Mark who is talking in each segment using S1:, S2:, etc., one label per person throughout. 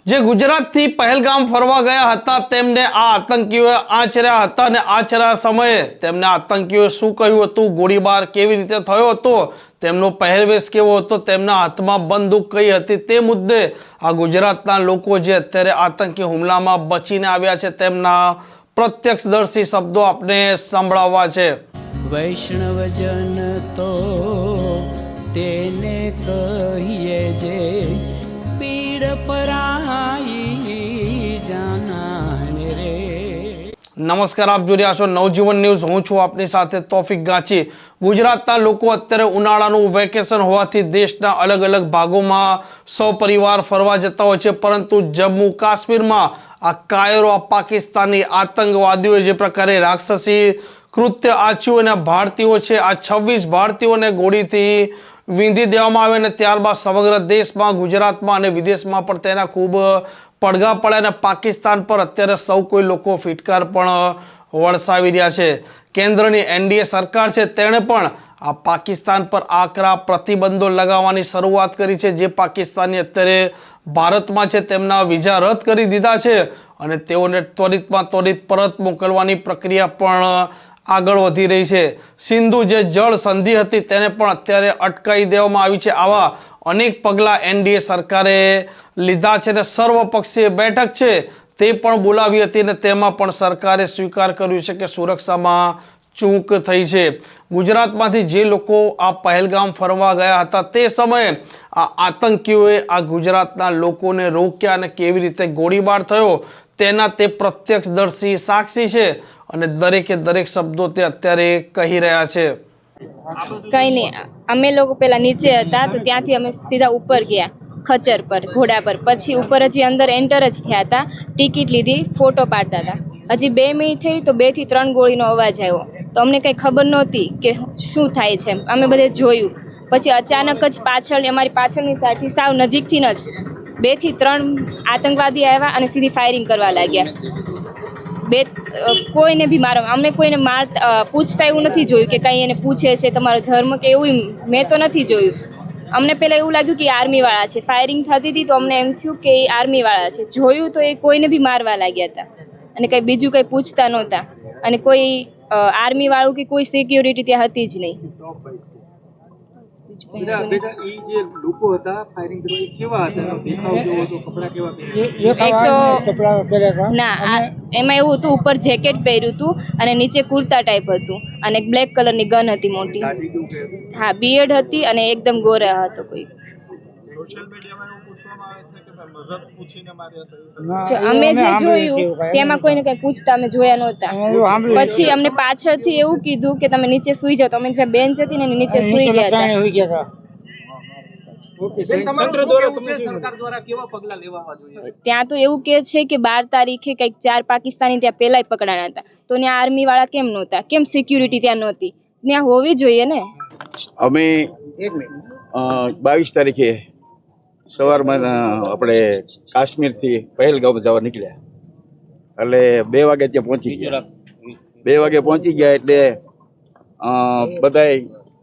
S1: જે ગુજરાતથી પહેલગામ ફરવા ગયા હતા તેમને આ આતંકીઓએ આચર્યા હતા અને આચર્યા સમયે તેમને આતંકીઓએ શું કહ્યું હતું, ગોળીબાર કેવી રીતે થયો હતો, તેમનો પહેરવેશ કેવો હતો, તેમના હાથમાં બંદૂક કઈ હતી, તે મુદ્દે આ ગુજરાતના લોકો જે અત્યારે આતંકી હુમલામાં બચીને આવ્યા છે તેમના પ્રત્યક્ષદર્શી શબ્દો આપણે સંભળાવવા છે।
S2: વૈષ્ણવજન તો તેને કહીએ જે પીડ પરાઈ જાનાને રે।
S1: નમસ્કાર, આપ જોઈ રહ્યા છો નવજીવન ન્યૂઝ। હું છું આપની સાથે તોફિક ગાંચી। ગુજરાતના લોકો અત્યારે ઉનાળાનું વેકેશન હોવાથી દેશના અલગ અલગ ભાગોમાં સપરિવાર ફરવા જતા હોય છે, પરંતુ જમ્મુ કાશ્મીરમાં આ કાયરો, આ પાકિસ્તાની આતંકવાદીઓએ જે પ્રકારે રાક્ષસી કૃત્ય આચર્યું અને ભારતીયો છે આ 26 ભારતીયોને ગોળીથી વીંધી દેવામાં આવે અને ત્યારબાદ સમગ્ર દેશમાં, ગુજરાતમાં અને વિદેશમાં પણ તેના ખૂબ પડઘા પડ્યા અને પાકિસ્તાન પર અત્યારે સૌ કોઈ લોકો ફિટકાર પણ વરસાવી રહ્યા છે। કેન્દ્રની એનડીએ સરકાર છે તેણે પણ આ પાકિસ્તાન પર આકરા પ્રતિબંધો લગાવવાની શરૂઆત કરી છે। જે પાકિસ્તાની અત્યારે ભારતમાં છે તેમના વિઝા રદ કરી દીધા છે અને તેઓને ત્વરિતમાં ત્વરિત પરત મોકલવાની પ્રક્રિયા પણ આગળ વધી રહી છે। સિંધુ જે જળ સંધિ હતી તેને પણ અત્યારે અટકાવી દેવામાં આવી છે। આવા અનેક પગલાં એનડીએ સરકારે લીધા છે અને સર્વપક્ષીય બેઠક છે તે પણ બોલાવી હતી અને તેમાં પણ સરકારે સ્વીકાર કર્યું છે કે સુરક્ષામાં ચૂક થઈ છે। ગુજરાતમાંથી જે લોકો આ પહેલગામ ફરવા ગયા હતા તે સમયે આ આતંકીઓએ આ ગુજરાતના લોકોને રોક્યા અને કેવી રીતે ગોળીબાર થયો તેના તે પ્રત્યક્ષદર્શી સાક્ષી છે અને દરેકે દરેક શબ્દો તે અત્યારે કહી રહ્યા છે।
S3: કંઈ નહીં, અમે લોકો પહેલા નીચે હતા તો ત્યાંથી અમે સીધા ઉપર ગયા ખચર પર, ઘોડા પર। પછી ઉપર હજી અંદર એન્ટર જ થયા હતા, ટિકિટ લીધી, ફોટો પાડતા હતા। હજી 2 મિનિટ થઈ તો 2 થી 3 ગોળીનો અવાજ આવ્યો તો અમને કંઈ ખબર નહોતી કે શું થાય છે। અમે બધે જોયું, પછી અચાનક જ પાછળ, અમારી પાછળની સાઈડથી સાવ નજીકથી જ 2 થી 3 આતંકવાદી આવ્યા અને સીધી ફાયરિંગ કરવા લાગ્યા। કોઈને બી મારવા, અમને કોઈને પૂછતા એવું નથી જોયું કે કંઈ એને પૂછે છે તમારો ધર્મ કે એવું મેં તો નથી જોયું। અમને પહેલાં એવું લાગ્યું કે આર્મીવાળા છે, ફાયરિંગ થતી હતી તો અમને એમ થયું કે એ આર્મીવાળા છે। જોયું તો એ કોઈને બી મારવા લાગ્યા હતા અને કંઈ બીજું કંઈ પૂછતા નહોતા અને કોઈ આર્મીવાળું કે કોઈ સિક્યોરિટી ત્યાં હતી જ નહીં। એક તો ના, એમાં એવું હતું, ઉપર જેકેટ પહેર્યું હતું અને નીચે કુર્તા ટાઈપ હતું અને એક બ્લેક કલરની ગન હતી મોટી। હા, બિયર્ડ હતી અને એકદમ ગોરા હતો કોઈ। અમે જે જોયું તેમાં કોઈને કઈ પૂછતા અમે જોયા નહોતા। પછી અમને પાછળથી એવું કીધું કે તમે નીચે સુઈ જાઓ, તો અમે જ્યાં બેન્ચ હતી ને નીચે સુઈ ગયા હતા। ત્યાં તો એવું કે છે કે 12 તારીખે કંઈક 4 પાકિસ્તાની ત્યાં પહેલાં પકડાણા હતા, તો ત્યાં આર્મી વાળા કેમ નહોતા? કેમ સિક્યુરિટી ત્યાં નહોતી? ત્યાં હોવી જોઈએ ને।
S4: અમે 22 તારીખે સવારમાં આપણે કાશ્મીરથી પહેલગામ જવા નીકળ્યા, એટલે 2 વાગે ત્યાં પહોંચી ગયા। 2 વાગે પહોંચી ગયા એટલે બધાય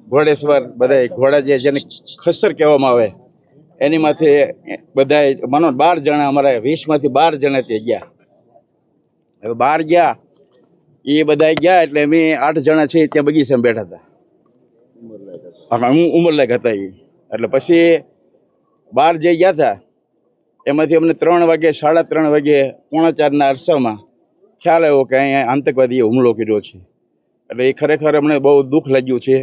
S4: ઘોડેસવાર, બધાય ઘોડા જેને ખસ્સર કહેવામાં આવે એની માથે બધાય માનો 12 જણા, અમારા 20માંથી 12 જણા ત્યાં ગયા। હવે 12 ગયા, એ બધા ગયા એટલે અમે 8 જણા છે ત્યાં બગીચામાં બેઠા હતા, ઉંમરલાયક હતા એ। એટલે પછી 12 જે ગયા હતા એમાંથી અમને 3 વાગે, 3:30 વાગે, 3:45 અરસામાં ખ્યાલ આવ્યો કે અહીંયા આતંકવાદીએ હુમલો કર્યો છે। એટલે એ ખરેખર અમને બહુ દુઃખ લાગ્યું છે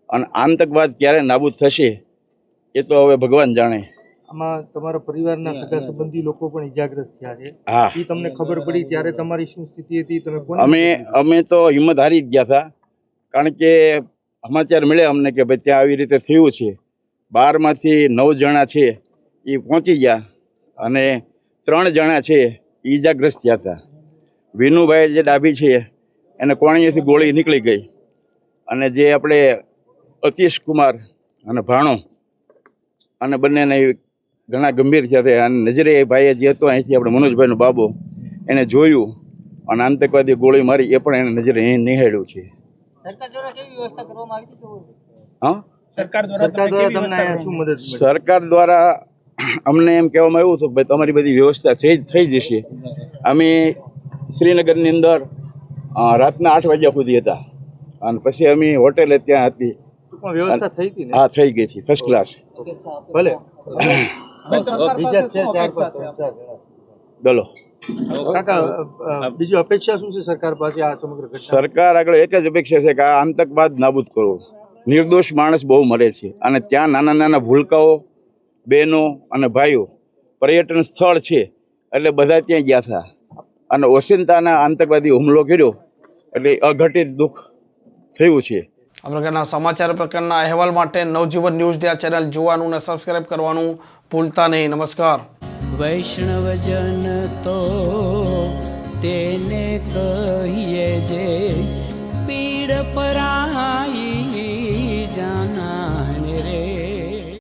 S4: અને આતંકવાદ ક્યારે નાબૂદ થશે એ તો હવે ભગવાન જાણે।
S5: આમાં તમારા પરિવારના સગા સંબંધી લોકો પણ ઇજાગ્રસ્ત થયા છે।
S4: હા,
S5: એ તમને ખબર પડી ત્યારે તમારી શું સ્થિતિ હતી? તમે
S4: અમે તો હિંમત હારી જ ગયા હતા, કારણ કે સમાચાર મળ્યા અમને કે ભાઈ ત્યાં આવી રીતે થયું છે। 12માંથી 9 જણા છે એ પહોંચી ગયા અને 3 જણા છે એ ઈજાગ્રસ્ત થયા હતા। વિનુભાઈ જે ડાભી છે એને કોણીએથી ગોળી નીકળી ગઈ અને જે આપણે અતીશ કુમાર અને ભાણો અને બંનેને ઘણા ગંભીર થયા હતા। અને નજરે ભાઈએ જે હતો અહીંથી આપણે મનોજભાઈનો બાબો એને જોયું અને આતંકવાદી ગોળી મારી એ પણ એને નજરે નિહાળ્યું છે. હા,
S5: સરકાર દ્વારા તમને અહીંયા શું મદદ મળી?
S4: સરકાર દ્વારા અમને એમ કહેવામાં આવ્યું હતું કે ભાઈ તમારી બધી વ્યવસ્થા થઈ જશે. અમે શ્રીનગરની અંદર રાતના 8 વાગ્યા સુધી હતા અને પછી અમે હોટેલે ત્યાં હતી.
S5: પણ વ્યવસ્થા થઈ હતી ને?
S4: હા, થઈ ગઈ હતી, ફર્સ્ટ ક્લાસ.
S5: ભલે બીજા છે 4-5
S4: બોલો.
S5: કાકા બીજું અપેક્ષા શું છે સરકાર પાસે આ સમગ્ર ઘટના?
S4: સરકાર આગળ એક જ અપેક્ષા છે કે આ આતંકવાદ નાબૂદ કરવો. નિર્દોષ માણસ બહુ મરે છે અને ત્યાં નાના નાના ભૂલકાઓ, બહેનો અને ભાઈઓ, પર્યટન સ્થળ છે એટલે બધા ત્યાં ગયા હતા અને ઓશિંતાના આતંકવાદી હુમલો કર્યો એટલે અઘટિત દુઃખ થયું છે.
S1: આ પ્રકારના સમાચાર પ્રકારના અહેવાલ માટે નવજીવન ન્યૂઝ ડે ચેનલ જોવાનું અને સબસ્ક્રાઇબ કરવાનું ભૂલતા નહીં. નમસ્કાર.
S2: વૈષ્ણવજન તો તેને કહીએ જે પીડ પરાઈ